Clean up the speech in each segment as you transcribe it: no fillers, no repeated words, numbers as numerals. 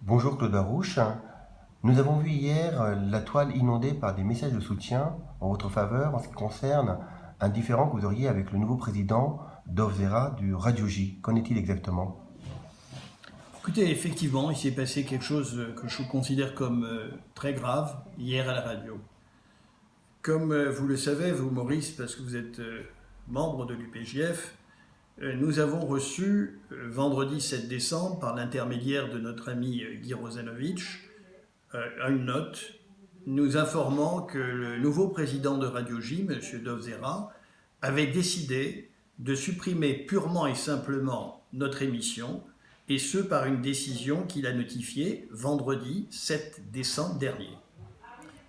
Bonjour Claude Barouche. Nous avons vu hier la toile inondée par des messages de soutien en votre faveur en ce qui concerne un différend que vous auriez avec le nouveau président Dov Zera du Radio J. Qu'en est-il exactement? Écoutez, effectivement, il s'est passé quelque chose que je considère comme très grave hier à la radio. Comme vous le savez, vous Maurice, parce que vous êtes membre de l'UPJF, nous avons reçu vendredi 7 décembre, par l'intermédiaire de notre ami Guy Rosanovitch, une note nous informant que le nouveau président de Radio J, M. Dov Zera, avait décidé de supprimer purement et simplement notre émission, et ce par une décision qu'il a notifiée vendredi 7 décembre dernier.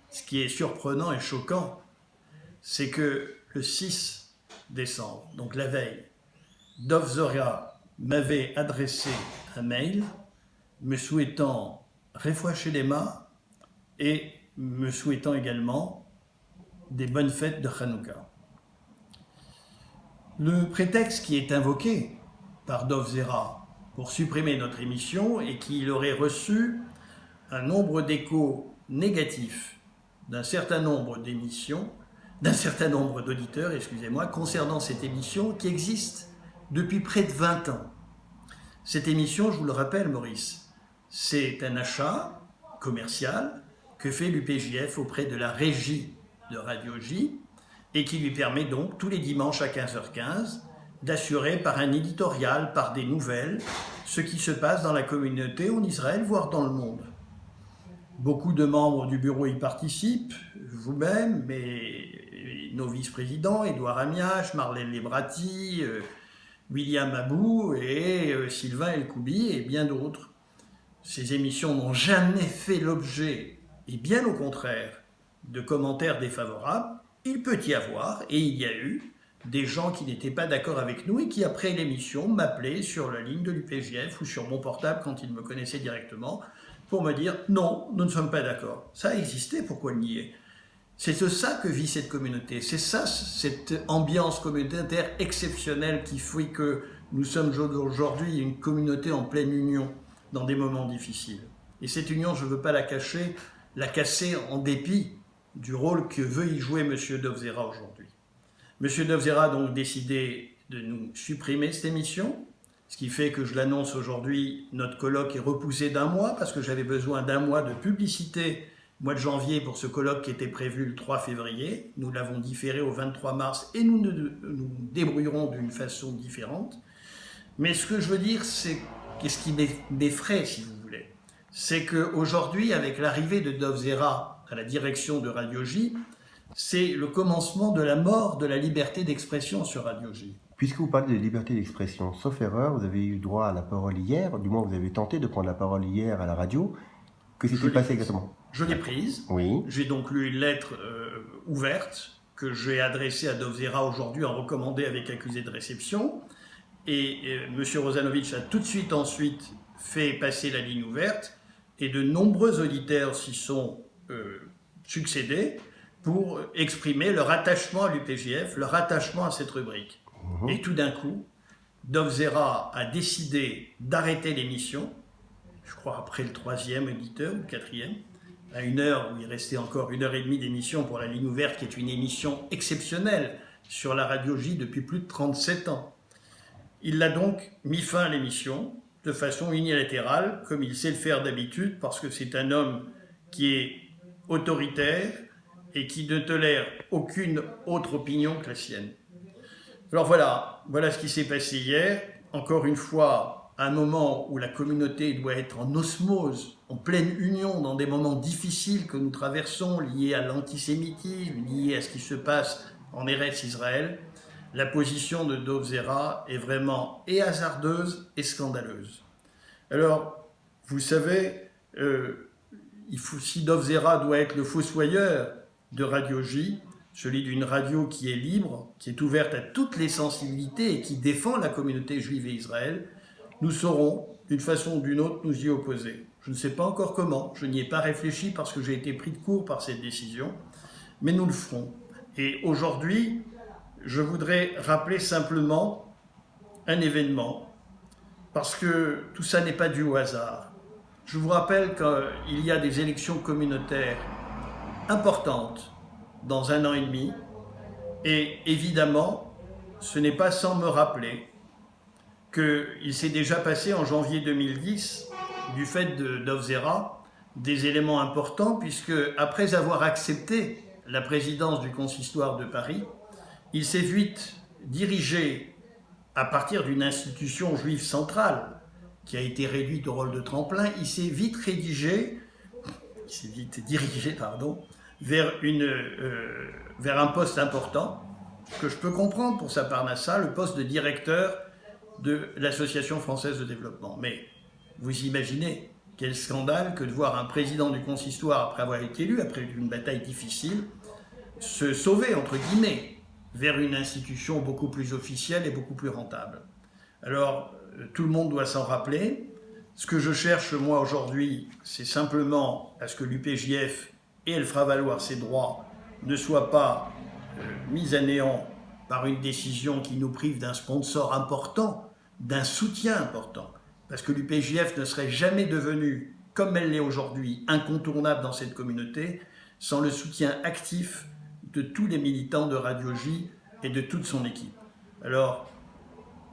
Ce qui est surprenant et choquant, c'est que le 6 décembre, donc la veille, Dov Zera m'avait adressé un mail me souhaitant refouacher les mains et me souhaitant également des bonnes fêtes de Hanouka. Le prétexte qui est invoqué par Dov Zera pour supprimer notre émission est qu'il aurait reçu un nombre d'échos négatifs d'un certain nombre d'émissions, d'un certain nombre d'auditeurs, concernant cette émission qui existe depuis près de 20 ans. Cette émission, je vous le rappelle, Maurice, c'est un achat commercial que fait l'UPJF auprès de la régie de Radio J et qui lui permet donc tous les dimanches à 15h15 d'assurer par un éditorial, par des nouvelles, ce qui se passe dans la communauté en Israël, voire dans le monde. Beaucoup de membres du bureau y participent, vous-même, mais nos vice-présidents, Édouard Amiach, Marlène Lebrati, William Abou et Sylvain Elkoubi et bien d'autres. Ces émissions n'ont jamais fait l'objet, et bien au contraire, de commentaires défavorables. Il peut y avoir, et il y a eu, des gens qui n'étaient pas d'accord avec nous et qui, après l'émission, m'appelaient sur la ligne de l'UPJF ou sur mon portable quand ils me connaissaient directement pour me dire « Non, nous ne sommes pas d'accord ». Ça a existé, pourquoi le nier ? C'est de ça que vit cette communauté. C'est ça, cette ambiance communautaire exceptionnelle qui fait que nous sommes aujourd'hui une communauté en pleine union dans des moments difficiles. Et cette union, je ne veux pas la cacher, la casser en dépit du rôle que veut y jouer M. Dov Zera aujourd'hui. M. Dov Zera a donc décidé de nous supprimer cette émission, ce qui fait que je l'annonce aujourd'hui, notre colloque est repoussé d'1 mois parce que j'avais besoin d'1 mois de publicité mois de janvier pour ce colloque qui était prévu le 3 février. Nous l'avons différé au 23 mars et nous nous débrouillerons d'une façon différente. Mais ce que je veux dire, c'est qu'est-ce qui m'effraie, si vous voulez, c'est qu'aujourd'hui, avec l'arrivée de Dov Zera à la direction de Radio J, c'est le commencement de la mort de la liberté d'expression sur Radio J. Puisque vous parlez de liberté d'expression, sauf erreur, vous avez eu droit à la parole hier, du moins vous avez tenté de prendre la parole hier à la radio. Que s'est-il passé exactement? Je l'ai prise. Oui. J'ai donc lu une lettre ouverte que j'ai adressée à Dov Zera aujourd'hui en recommandé avec accusé de réception. Et M. Rosanovitch a tout de suite ensuite fait passer la ligne ouverte et de nombreux auditeurs s'y sont succédés pour exprimer leur attachement à l'UPJF, leur attachement à cette rubrique. Et tout d'un coup, Dov Zera a décidé d'arrêter l'émission, je crois après le 3e auditeur ou le 4e, à 1h où il restait encore 1h30 d'émission pour la ligne ouverte, qui est une émission exceptionnelle sur la Radio J depuis plus de 37 ans. Il a donc mis fin à l'émission de façon unilatérale, comme il sait le faire d'habitude, parce que c'est un homme qui est autoritaire et qui ne tolère aucune autre opinion que la sienne. Alors voilà ce qui s'est passé hier. Encore une fois, à un moment où la communauté doit être en osmose, en pleine union, dans des moments difficiles que nous traversons, liés à l'antisémitisme, liés à ce qui se passe en Eretz Israël, la position de Dov Zera est vraiment et hasardeuse et scandaleuse. Alors, vous savez, si Dov Zera doit être le fossoyeur de Radio J, celui d'une radio qui est libre, qui est ouverte à toutes les sensibilités et qui défend la communauté juive et Israël, nous saurons, d'une façon ou d'une autre, nous y opposer. Je ne sais pas encore comment, je n'y ai pas réfléchi parce que j'ai été pris de court par cette décision, mais nous le ferons. Et aujourd'hui, je voudrais rappeler simplement un événement, parce que tout ça n'est pas dû au hasard. Je vous rappelle qu'il y a des élections communautaires importantes dans 1 an et demi, et évidemment, ce n'est pas sans me rappeler qu'il s'est déjà passé en janvier 2010, du fait d'Ovzera, des éléments importants, puisque après avoir accepté la présidence du consistoire de Paris, il s'est vite dirigé à partir d'une institution juive centrale qui a été réduite au rôle de tremplin. Il s'est vite dirigé vers un poste important que je peux comprendre pour sa Parnassa, le poste de directeur de l'Association française de développement. Mais vous imaginez quel scandale que de voir un président du consistoire, après avoir été élu, après une bataille difficile, se sauver, entre guillemets, vers une institution beaucoup plus officielle et beaucoup plus rentable. Alors, tout le monde doit s'en rappeler. Ce que je cherche, moi, aujourd'hui, c'est simplement à ce que l'UPJF, et elle fera valoir ses droits, ne soient pas mis à néant par une décision qui nous prive d'un sponsor important, d'un soutien important. Parce que l'UPJF ne serait jamais devenue, comme elle l'est aujourd'hui, incontournable dans cette communauté, sans le soutien actif de tous les militants de Radio J et de toute son équipe. Alors,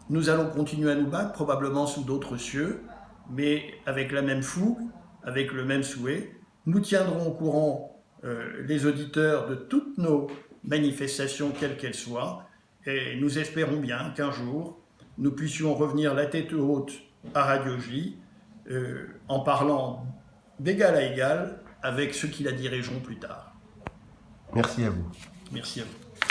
nous allons continuer à nous battre, probablement sous d'autres cieux, mais avec la même fougue, avec le même souhait. Nous tiendrons au courant les auditeurs de toutes nos manifestations, quelles qu'elles soient, et nous espérons bien qu'un jour, nous puissions revenir la tête haute à Radio J, en parlant d'égal à égal avec ceux qui la dirigeront plus tard. Merci à vous. Merci à vous.